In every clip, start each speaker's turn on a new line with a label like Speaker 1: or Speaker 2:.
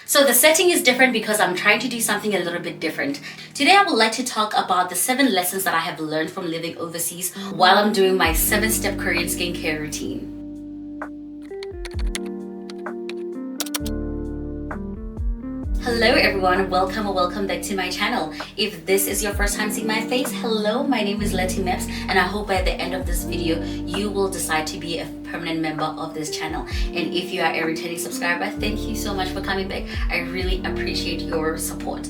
Speaker 1: So the setting is different because I'm trying to do something a little bit different. Today I would like to talk about the 7 lessons that I have learned from living overseas while I'm doing my 7-step Korean skincare routine. Hello everyone, welcome or welcome back to my channel. If this is your first time seeing my face, hello, my name is Letty Meps, and I hope by the end of this video you will decide to be a permanent member of this channel. And if you are a returning subscriber, thank you so much for coming back. I really appreciate your support.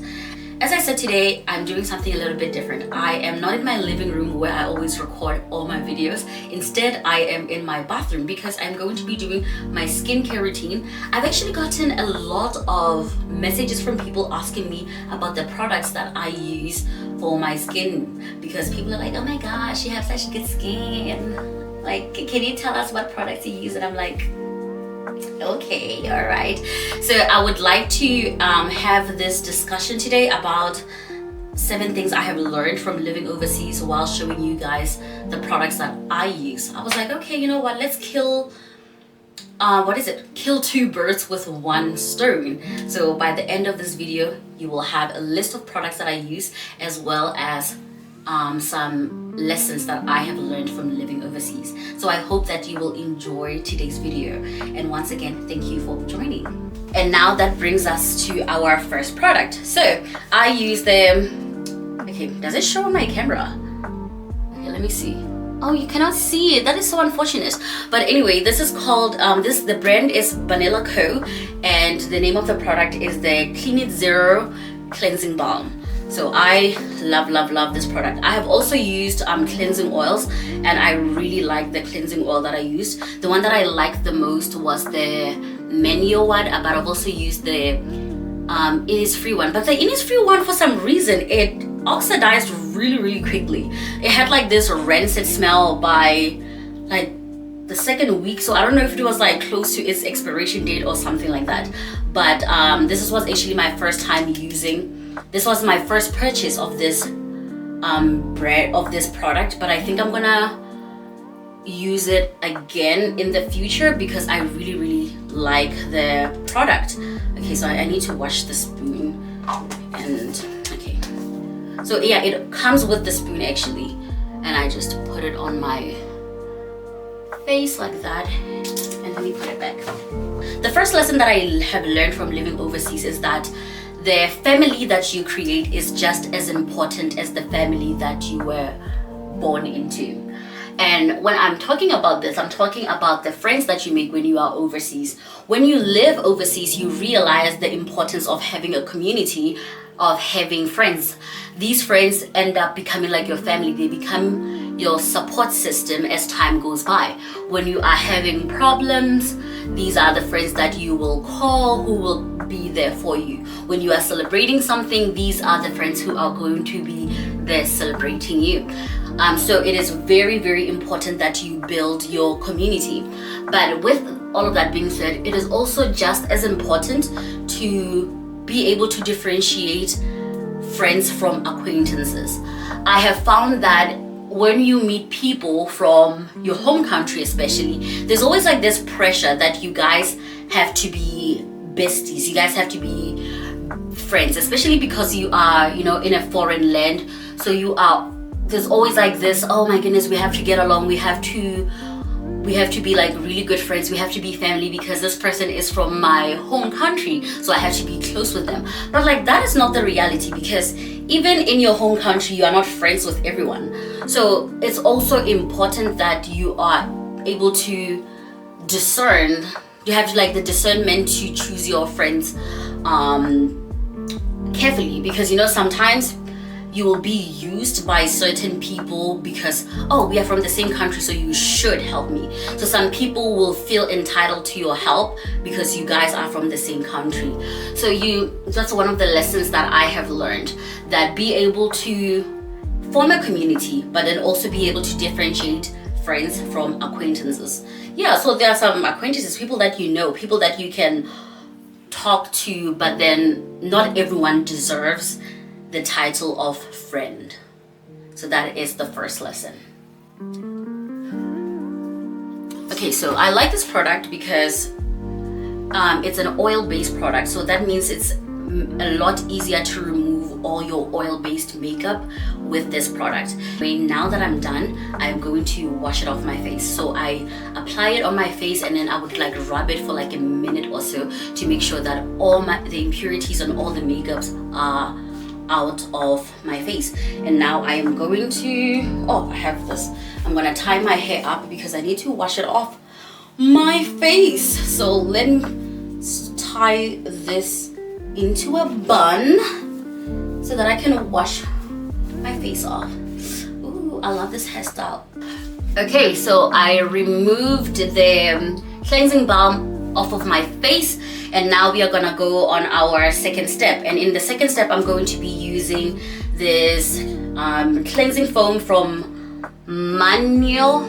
Speaker 1: As I said, today I'm doing something a little bit different. I am not in my living room where I always record all my videos. Instead, I am in my bathroom because I'm going to be doing my skincare routine. I've actually gotten a lot of messages from people asking me about the products that I use for my skin, because people are like, oh my gosh, you have such good skin. Like, can you tell us what products you use? And I'm like, okay, all right. So I would like to have this discussion today about 7 things I have learned from living overseas while showing you guys the products that I use. I was like, okay, you know what, let's kill kill 2 birds with 1 stone. So by the end of this video you will have a list of products that I use, as well as some lessons that I have learned from living overseas. So I hope that you will enjoy today's video, and once again, thank you for joining. And now that brings us to our first product. So I use the, okay, does it show on my camera? Okay, let me see. Oh, you cannot see it. That is so unfortunate. But anyway, this is called, the brand is BANILA Co, and the name of the product is the Clean It Zero Cleansing Balm. So I love this product. I have also used cleansing oils, and I really like the cleansing oil that I used. The one that I liked the most was the Menio one, but I've also used the Innisfree one. But the Innisfree one, for some reason, it oxidized really quickly. It had like this rancid smell by like the 2nd week, so I don't know if it was like close to its expiration date or something like that. But this was actually my first time using. This was my first purchase of this product, but I think I'm gonna use it again in the future because I really like the product. Okay, so I need to wash the spoon, and okay, so yeah, it comes with the spoon actually, and I just put it on my face like that, and let me put it back. The first lesson that I have learned from living overseas is that the family that you create is just as important as the family that you were born into. And when I'm talking about this, I'm talking about the friends that you make when you are overseas. When you live overseas, you realize the importance of having a community, of having friends. These friends end up becoming like your family. They become your support system as time goes by. When you are having problems, these are the friends that you will call, who will be there for you. When you are celebrating something, these are the friends who are going to be there celebrating you. So it is very important that you build your community. But with all of that being said, it is also just as important to be able to differentiate friends from acquaintances. I have found that when you meet people from your home country especially, there's always like this pressure that you guys have to be besties, you guys have to be friends, especially because you are, you know, in a foreign land. So there's always like this, oh my goodness, we have to get along, we have to be like really good friends, we have to be family because this person is from my home country, so I have to be close with them. But like, that is not the reality, because even in your home country you are not friends with everyone. So it's also important that you are able to discern. You have like the discernment to choose your friends carefully, because you know, sometimes you will be used by certain people because, oh, we are from the same country, so you should help me. So some people will feel entitled to your help because you guys are from the same country. So that's one of the lessons that I have learned, that be able to form a community, but then also be able to differentiate friends from acquaintances. Yeah, so there are some acquaintances, people that you know, people that you can talk to, but then not everyone deserves the title of friend. So that is the first lesson. Okay, so I like this product because it's an oil-based product, so that means it's a lot easier to remove all your oil-based makeup with this product. Now that I'm done, I'm going to wash it off my face. So I apply it on my face, and then I would like rub it for like a minute or so to make sure that all the impurities and all the makeups are out of my face. And now I am going to, I have this. I'm gonna tie my hair up because I need to wash it off my face. So let me tie this into a bun so that I can wash my face off. Ooh, I love this hairstyle. Okay, so I removed the cleansing balm off of my face, and now we are gonna go on our second step. And in the second step, I'm going to be using this cleansing foam from Manual.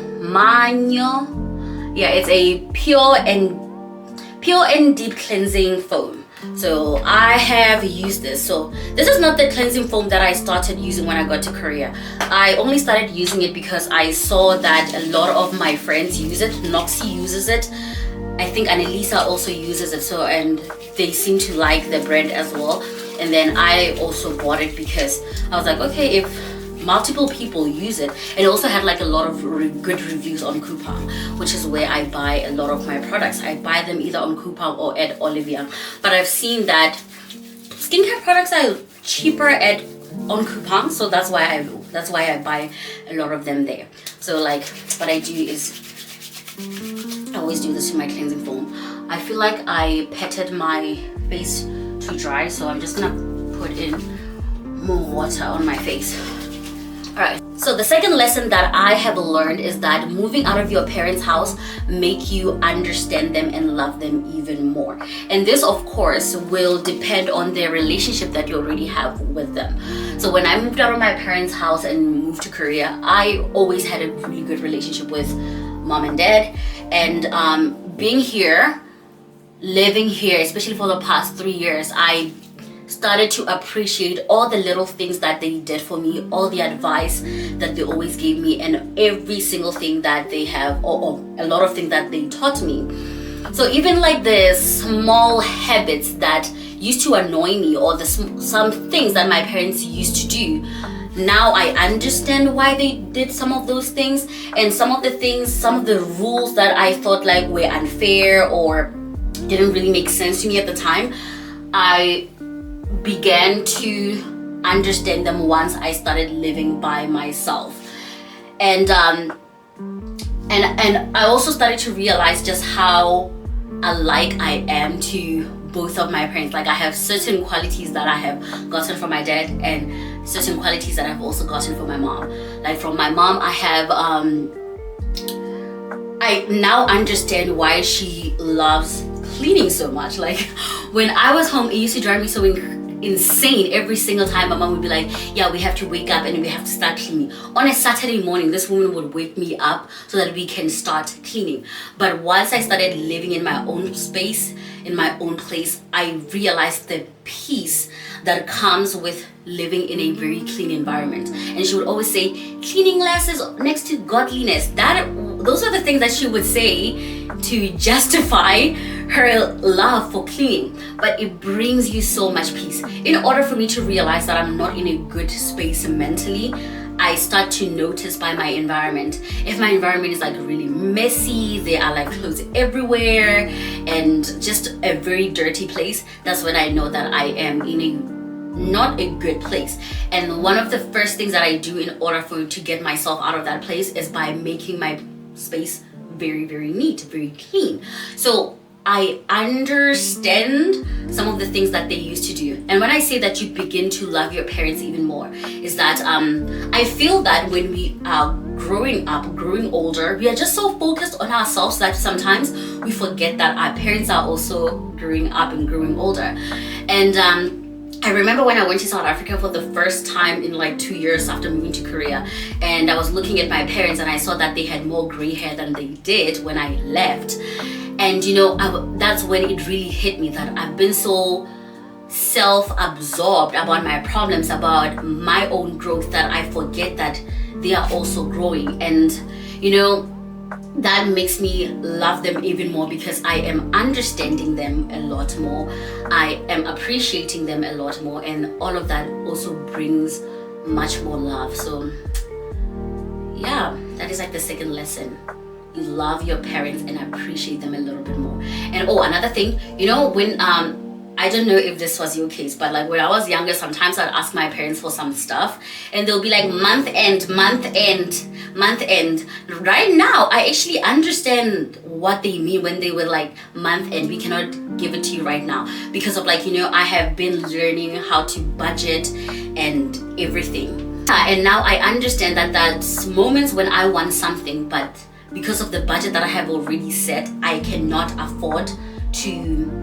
Speaker 1: Yeah, it's a pure and deep cleansing foam. So I have used this. So this is not the cleansing foam that I started using when I got to Korea. I only started using it because I saw that a lot of my friends use it. Noxy uses it. I think Annalisa also uses it. So, and they seem to like the brand as well. And then I also bought it because I was like, okay, if multiple people use it, and it also had like a lot of good reviews on Coupang, which is where I buy a lot of my products. I buy them either on Coupang or at Olivia, but I've seen that skincare products are cheaper on Coupang, so that's why I buy a lot of them there. So like what I do is I always do this to my cleansing foam. I feel like I petted my face too dry, so I'm just gonna put in more water on my face. Alright, so the second lesson that I have learned is that moving out of your parents' house make you understand them and love them even more. And this, of course, will depend on the relationship that you already have with them. So when I moved out of my parents' house and moved to Korea, I always had a really good relationship with mom and dad. And being here, living here, especially for the past 3 years, I started to appreciate all the little things that they did for me, all the advice that they always gave me, and every single thing that they have, or a lot of things that they taught me. So even like the small habits that used to annoy me, or some things that my parents used to do, now I understand why they did some of those things, and some of the rules that I thought like were unfair or didn't really make sense to me at the time, I began to understand them once I started living by myself. And I also started to realize just how alike I am to both of my parents. Like I have certain qualities that I have gotten from my dad and certain qualities that I've also gotten from my mom. Like from my mom, I now understand why she loves cleaning so much. Like when I was home, it used to drive me so insane every single time. My mom would be like, yeah, we have to wake up and we have to start cleaning. On a Saturday morning, this woman would wake me up so that we can start cleaning. But once I started living in my own space, in my own place, I realized the peace that comes with living in a very clean environment. And she would always say, cleanliness is next to godliness. Those are the things that she would say to justify her love for cleaning. But it brings you so much peace. In order for me to realize that I'm not in a good space mentally, I start to notice by my environment. If my environment is like really messy, there are like clothes everywhere, and just a very dirty place, that's when I know that I am in not a good place. And one of the first things that I do in order to get myself out of that place is by making my space very, very neat, very clean. So I understand some of the things that they used to do. And when I say that you begin to love your parents even more, is that I feel that when we are growing older, we are just so focused on ourselves that sometimes we forget that our parents are also growing up and growing older. And I remember when I went to South Africa for the first time in like 2 years after moving to Korea, and I was looking at my parents and I saw that they had more gray hair than they did when I left. And you know, that's when it really hit me that I've been so self-absorbed about my problems, about my own growth, that I forget that they are also growing. And you know, that makes me love them even more because I am understanding them a lot more. I am appreciating them a lot more, and all of that also brings much more love. So yeah, that is like the second lesson. You love your parents and appreciate them a little bit more. And oh, another thing, you know, when I don't know if this was your case, but like when I was younger, sometimes I'd ask my parents for some stuff and they'll be like month end. Right now, I actually understand what they mean when they were like month end. We cannot give it to you right now because of like, you know, I have been learning how to budget and everything. And now I understand that that's moments when I want something, but because of the budget that I have already set, I cannot afford to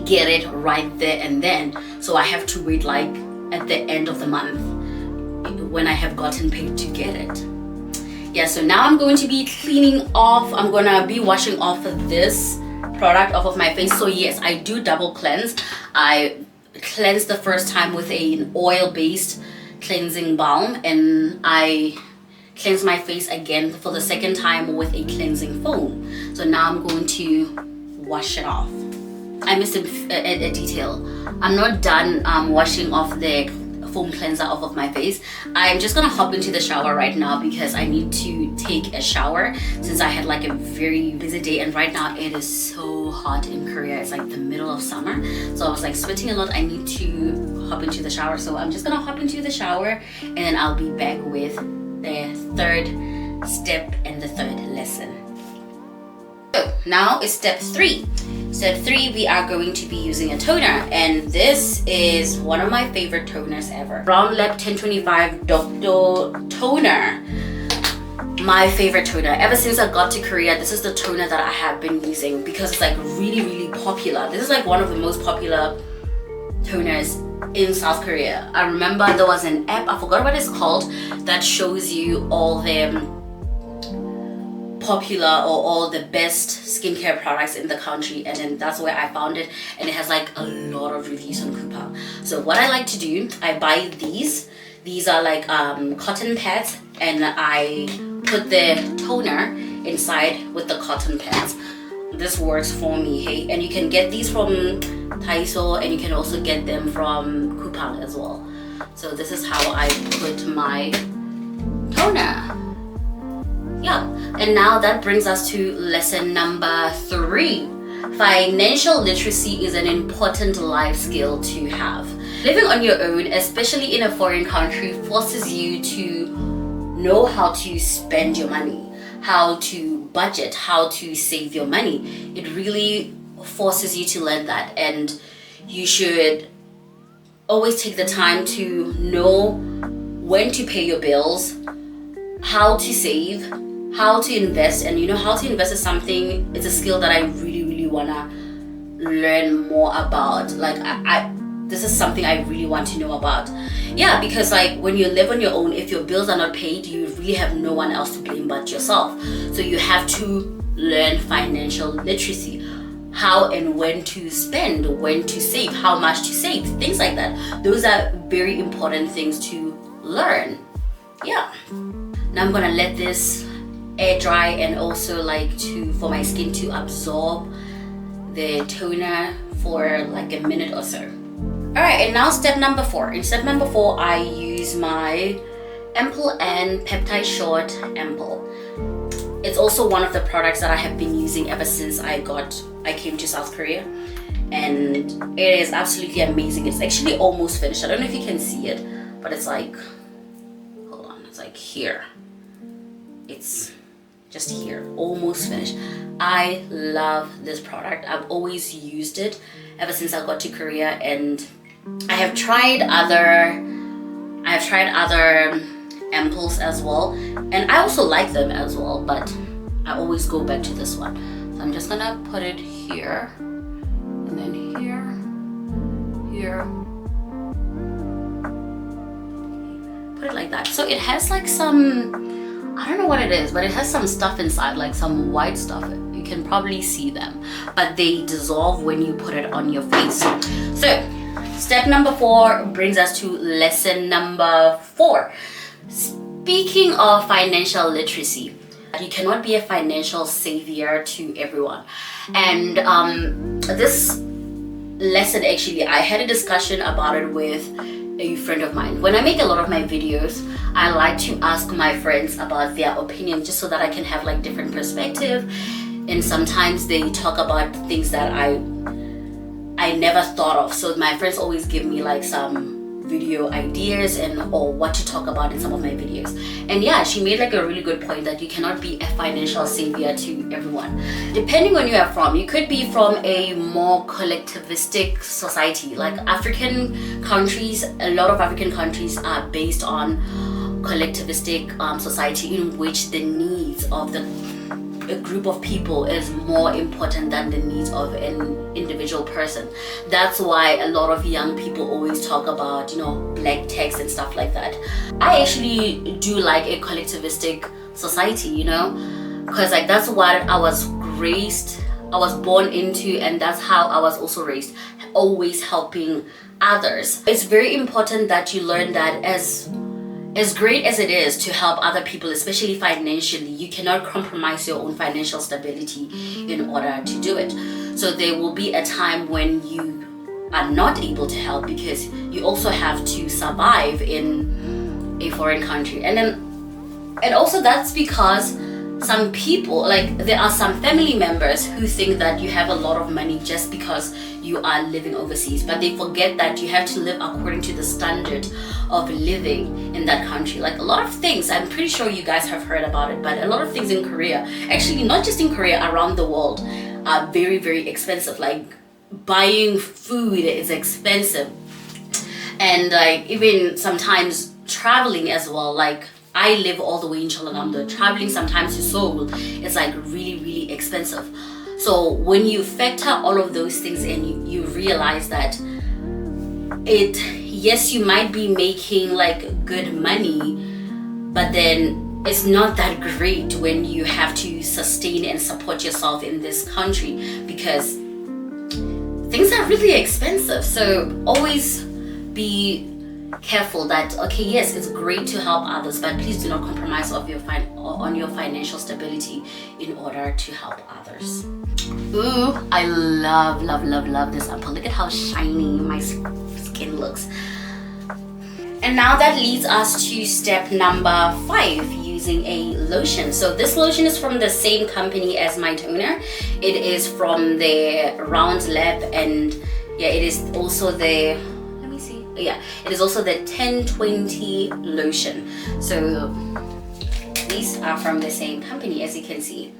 Speaker 1: get it right there and then. So I have to wait like at the end of the month when I have gotten paid to get it. Yeah, so now I'm going to be cleaning off, I'm gonna be washing off this product off of my face. So yes, I do double cleanse. I cleansed the first time with an oil-based cleansing balm, and I cleanse my face again for the second time with a cleansing foam. So now I'm going to wash it off. I missed a detail. I'm not done washing off the foam cleanser off of my face. I'm just gonna hop into the shower right now because I need to take a shower since I had like a very busy day, and right now it is so hot in Korea. It's like the middle of summer, so I was like sweating a lot. I need to hop into the shower, so I'm just gonna hop into the shower and then I'll be back with the third step and the third lesson. So now it's step 3. Step 3, we are going to be using a toner, and this is one of my favorite toners ever. Brown Lab 1025 Dokdo toner. My favorite toner. Ever since I got to Korea, this is the toner that I have been using because it's like really popular. This is like one of the most popular toners in South Korea. I remember there was an app, I forgot what it's called, that shows you all the popular or all the best skincare products in the country, and then that's where I found it, and it has like a lot of reviews on Coupang. So what I like to do, I buy these are like cotton pads, and I put the toner inside with the cotton pads. This works for me, hey. And you can get these from Daiso, and you can also get them from Coupang as well. So this is how I put my toner. Yeah, and now that brings us to lesson number 3. Financial literacy is an important life skill to have. Living on your own, especially in a foreign country, forces you to know how to spend your money, how to budget, how to save your money. It really forces you to learn that, and you should always take the time to know when to pay your bills, how to save, how to invest. And you know, how to invest is something, it's a skill that I really wanna learn more about. Like this is something I really want to know about. Yeah, because like when you live on your own, if your bills are not paid, you really have no one else to blame but yourself. So you have to learn financial literacy, how and when to spend, when to save, how much to save, things like that. Those are very important things to learn. Yeah. Now I'm gonna let this air dry, and also like for my skin to absorb the toner for like a minute or so. Alright, and now step number 4. In step number 4, I use my Ampoule and Peptide Short Ampoule. It's also one of the products that I have been using ever since I came to South Korea, and it is absolutely amazing. It's actually almost finished. I don't know if you can see it, but it's like, hold on, it's like here. It's just here, almost finished. I love this product. I've always used it ever since I got to Korea, and I have tried other ampoules as well, and I also like them as well, but I always go back to this one. So I'm just gonna put it here, and then here, put it like that. So it has like some, I don't know what it is, but it has some stuff inside, like some white stuff. You can probably see them, but they dissolve when you put it on your face. So step number 4 brings us to lesson number 4. Speaking of financial literacy, You cannot be a financial savior to everyone. And this lesson, actually, I had a discussion about it with a friend of mine. When I make a lot of my videos, I like to ask my friends about their opinion, just so that I can have like different perspective. And sometimes they talk about things that I never thought of. So my friends always give me like some video ideas or what to talk about in some of my videos. And yeah, she made like a really good point that you cannot be a financial savior to everyone. Depending on where you're from, you could be from a more collectivistic society. Like African countries, a lot of African countries are based on collectivistic society, in which the needs of a group of people is more important than the needs of an individual person. That's why a lot of young people always talk about, you know, black tax and stuff like that. I actually do like a collectivistic society, you know, because like that's what I was born into, and that's how I was also raised, always helping others. It's very important that you learn that as great as it is to help other people, especially financially, you cannot compromise your own financial stability in order to do it. So there will be a time when you are not able to help, because you also have to survive in a foreign country. And also that's because some people, like there are some family members who think that you have a lot of money just because you are living overseas, but they forget that you have to live according to the standard of living in that country. Like a lot of things, I'm pretty sure you guys have heard about it, but a lot of things in Korea, actually not just in Korea, around the world, are very, very expensive. Like buying food is expensive, and like even sometimes traveling as well. Like I live all the way in Chalangamdo. Traveling sometimes to Seoul is like really, really expensive. So when you factor all of those things in, you realize that yes, you might be making like good money, but then it's not that great when you have to sustain and support yourself in this country, because things are really expensive. So always be careful that, okay, yes, it's great to help others, but please do not compromise on your financial stability in order to help others. Ooh, I love this Ampoule. Look at how shiny my skin looks. And now that leads us to step number 5, using a lotion. So this lotion is from the same company as my toner. It is from the Round Lab, and yeah, it is also the, let me see, yeah, it is also the 1020 lotion. So these are from the same company, as you can see.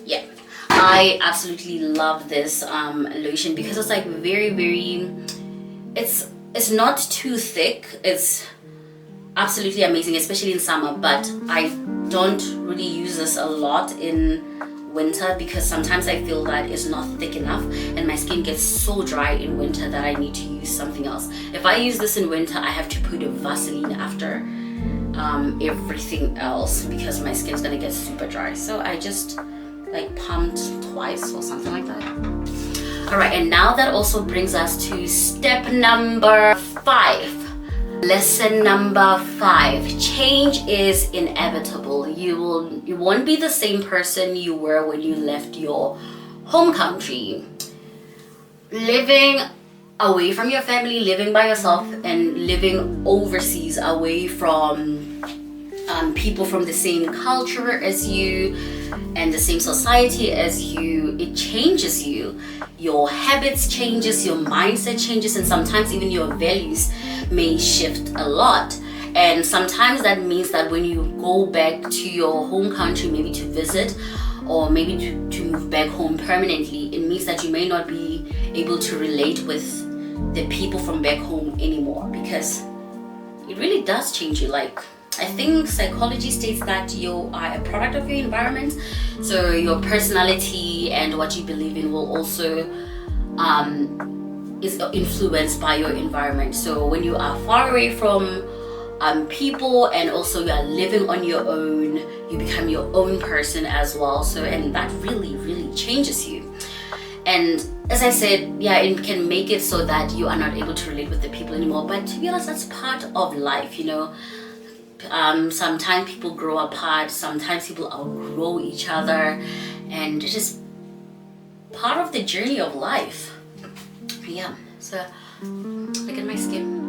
Speaker 1: Yeah, I absolutely love this lotion, because it's like very, it's not too thick. It's absolutely amazing, especially in summer, but I don't really use this a lot in winter, because sometimes I feel that it's not thick enough and my skin gets so dry in winter that I need to use something else. If I use this in winter, I have to put a Vaseline after everything else, because my skin's gonna get super dry. So I just like pumped twice or something like that. Alright, and now that also brings us to step number 5. Lesson number 5. Change is inevitable. You won't be the same person you were when you left your home country. Living away from your family, living by yourself, and living overseas away from people from the same culture as you and the same society as you, it changes you. Your habits changes, your mindset changes, and sometimes even your values may shift a lot. And sometimes that means that when you go back to your home country, maybe to visit, or maybe to move back home permanently, it means that you may not be able to relate with the people from back home anymore, because it really does change you. Like, I think psychology states that you are a product of your environment, so your personality and what you believe in will also is influenced by your environment. So when you are far away from people, and also you are living on your own, you become your own person as well. So, and that really changes you. And as I said, yeah, it can make it so that you are not able to relate with the people anymore, but to be honest, that's part of life, you know. Sometimes people grow apart, sometimes people outgrow each other, and it's just part of the journey of life. Yeah, so look at my skin.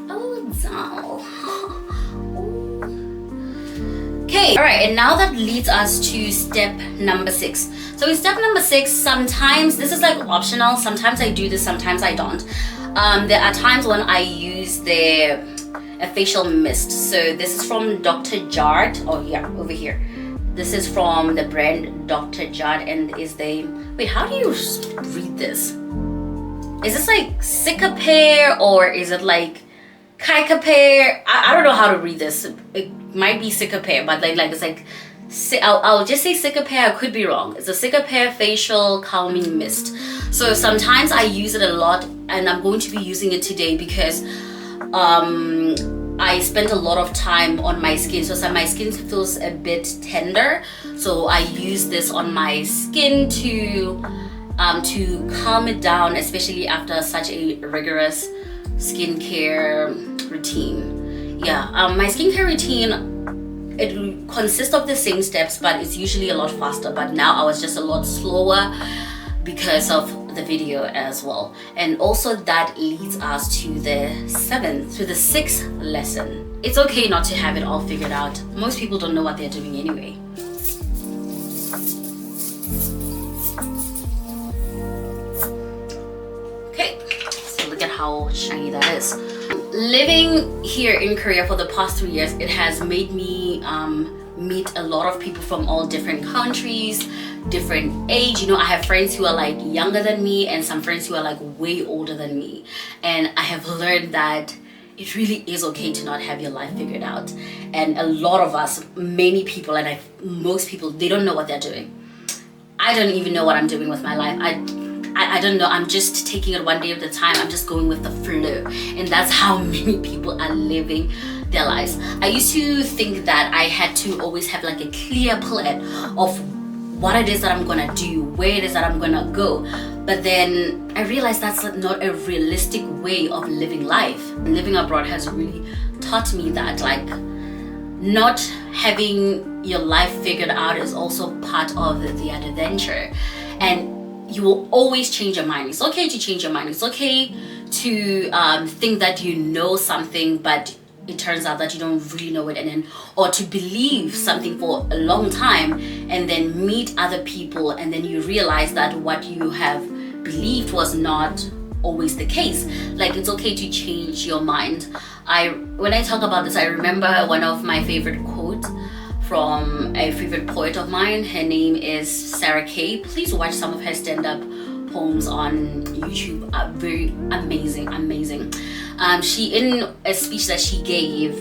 Speaker 1: Oh, down. Okay, all right, and now that leads us to step number 6. So in step number 6, sometimes this is like optional. Sometimes I do this, sometimes I don't. There are times when I use a facial mist. So this is from Dr. Jart. Oh yeah, over here. This is from the brand Dr. Jart, and is the, wait, how do you read this? Is this like Cicapair or is it like Cicapair? I don't know how to read this. It might be Cicapair, but like it's like, I'll just say Cicapair. I could be wrong. It's a Cicapair facial calming mist. So sometimes I use it a lot, and I'm going to be using it today because I spent a lot of time on my skin, so my skin feels a bit tender. So I use this on my skin to calm it down, especially after such a rigorous skincare routine. Yeah, my skincare routine, it consists of the same steps, but it's usually a lot faster. But now I was just a lot slower because of the video as well. And also that leads us to the 6th lesson. It's okay not to have it all figured out. Most people don't know what they're doing anyway. Okay, so look at how shiny that is. Living here in Korea for the past 3 years, it has made me meet a lot of people from all different countries, different age. You know, I have friends who are like younger than me and some friends who are like way older than me. And I have learned that it really is okay to not have your life figured out. And a lot of us, many people, and most people, they don't know what they're doing. I don't even know what I'm doing with my life. I don't know. I'm just taking it one day at a time. I'm just going with the flow. And that's how many people are living their lives. I used to think that I had to always have like a clear plan of what it is that I'm gonna do, where it is that I'm gonna go. But then I realized that's not a realistic way of living life. Living abroad has really taught me that like not having your life figured out is also part of the adventure. And you will always change your mind. It's okay to change your mind. It's okay to think that you know something, but it turns out that you don't really know it, and then, or to believe something for a long time and then meet other people and then you realize that what you have believed was not always the case. Like, it's okay to change your mind. When I talk about this, I remember one of my favorite quotes from a favorite poet of mine. Her name is Sarah Kay. Please watch some of her stand-up poems on YouTube. Very amazing. She, in a speech that she gave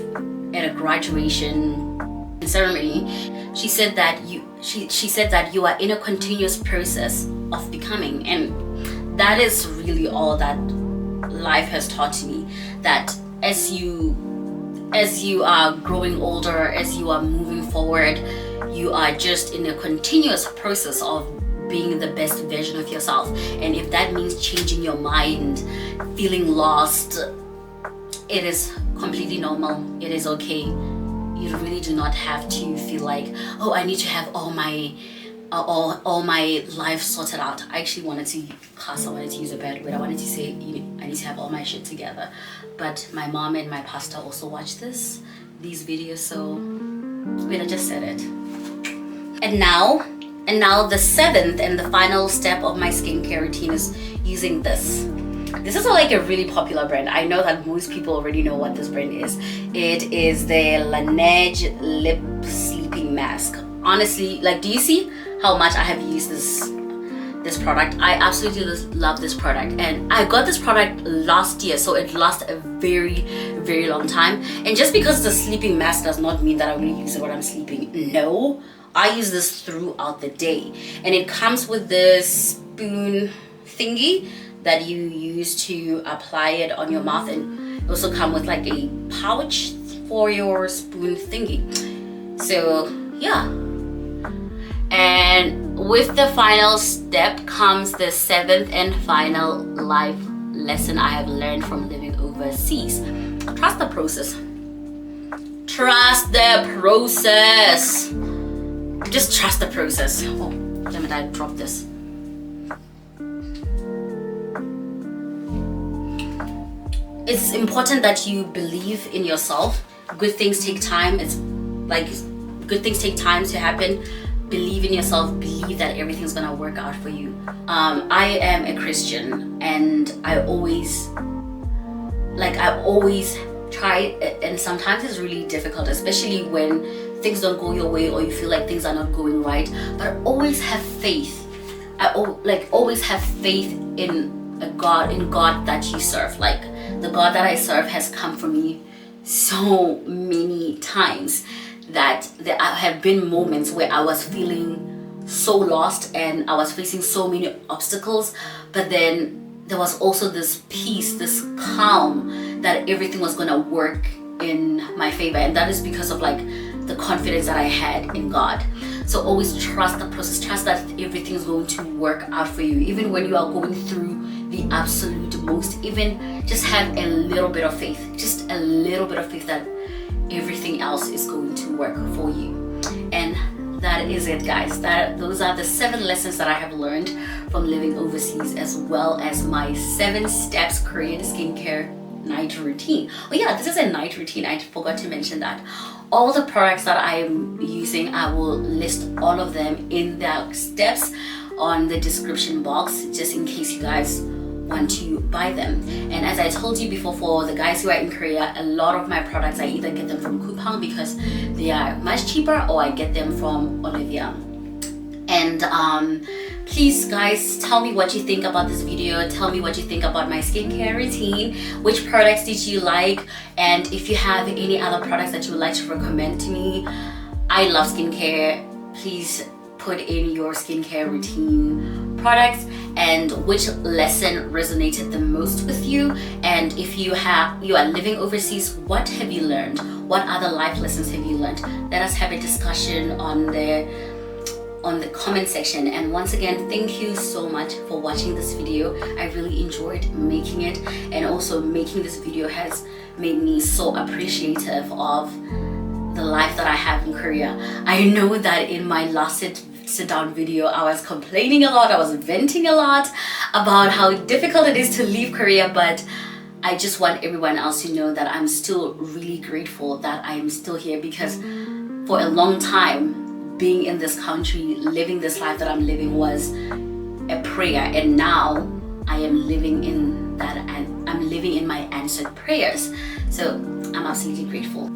Speaker 1: at a graduation ceremony, she said that she said that you are in a continuous process of becoming, and that is really all that life has taught me. That as you are growing older, as you are moving forward, you are just in a continuous process of being the best version of yourself. And if that means changing your mind, feeling lost, it is completely normal. It is okay. You really do not have to feel like, oh, I need to have all my life sorted out. I actually wanted to cuss, I wanted to use a bad word. I wanted to say, I need to have all my shit together. But my mom and my pastor also watch these videos, so wait, I just said it. And now the 7th and the final step of my skincare routine is using this. This is like a really popular brand. I know that most people already know what this brand is. It is the Laneige Lip Sleeping Mask. Honestly, like, do you see how much I have used this product? I absolutely love this product, and I got this product last year, so it lasts a very, very long time. And just because it's a sleeping mask does not mean that I'm going to use it when I'm sleeping. No, I use this throughout the day, and it comes with this spoon thingy that you use to apply it on your mouth, and it also comes with like a pouch for your spoon thingy. So yeah. And with the final step comes the 7th and final life lesson I have learned from living overseas. Trust the process. trust the process. Just trust the process. Oh, damn it, I dropped this. It's important that you believe in yourself. Good things take time. It's like good things take time to happen. Believe in yourself. Believe that everything's gonna work out for you. I am a Christian, and I always try, and sometimes it's really difficult, especially when things don't go your way or you feel like things are not going right. But always have faith. Always have faith in God that you serve. Like, the God that I serve has come for me so many times that there have been moments where I was feeling so lost and I was facing so many obstacles, but then there was also this peace, this calm, that everything was gonna work in my favor. And that is because of like the confidence that I had in God. So always trust the process. Trust that everything is going to work out for you, even when you are going through the absolute most. Even just have a little bit of faith, just a little bit of faith that everything else is going to work for you. And that is it, guys. Those are the 7 lessons that I have learned from living overseas, as well as my 7 steps Korean skincare night routine. Oh yeah, this is a night routine. I forgot to mention that. All the products that I am using, I will list all of them in the steps on the description box, just in case you guys want to buy them. And as I told you before, for the guys who are in Korea, a lot of my products I either get them from Coupang because they are much cheaper, or I get them from Olivia. And please guys, tell me what you think about this video. Tell me what you think about my skincare routine. Which products did you like? And if you have any other products that you would like to recommend to me. I love skincare. Please put in your skincare routine products and which lesson resonated the most with you. And if you are living overseas, what have you learned? What other life lessons have you learned? Let us have a discussion on the comment section. And once again, thank you so much for watching this video. I really enjoyed making it, and also making this video has made me so appreciative of the life that I have in Korea. I know that in my last sit down video I was complaining a lot, I was venting a lot about how difficult it is to leave Korea, but I just want everyone else to know that I'm still really grateful that I am still here, because for a long time being in this country, living this life that I'm living was a prayer, and now I am living in that, and I'm living in my answered prayers. So I'm absolutely grateful.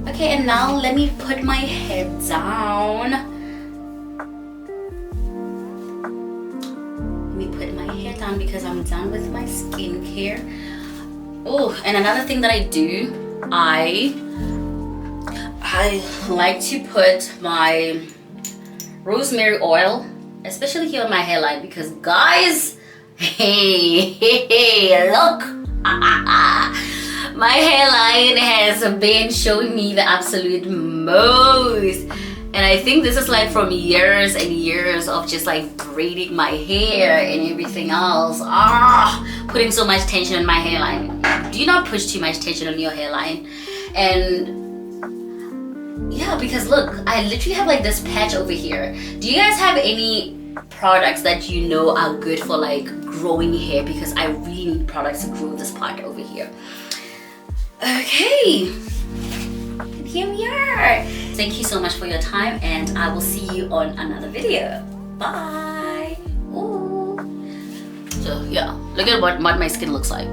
Speaker 1: Okay, and now let me put my head down. Let me put my head down because I'm done with my skincare. Oh, and another thing that I do, I like to put my rosemary oil, especially here on my hairline, because guys, hey, look, my hairline has been showing me the absolute most. And I think this is like from years and years of just like braiding my hair and everything else. Putting so much tension on my hairline. Do not push too much tension on your hairline. And yeah, because look, I literally have like this patch over here. Do you guys have any products that you know are good for like growing hair? Because I really need products to grow this part over here. Okay, and here we are. Thank you so much for your time, and I will see you on another video. Bye. Ooh. So yeah, look at what my skin looks like.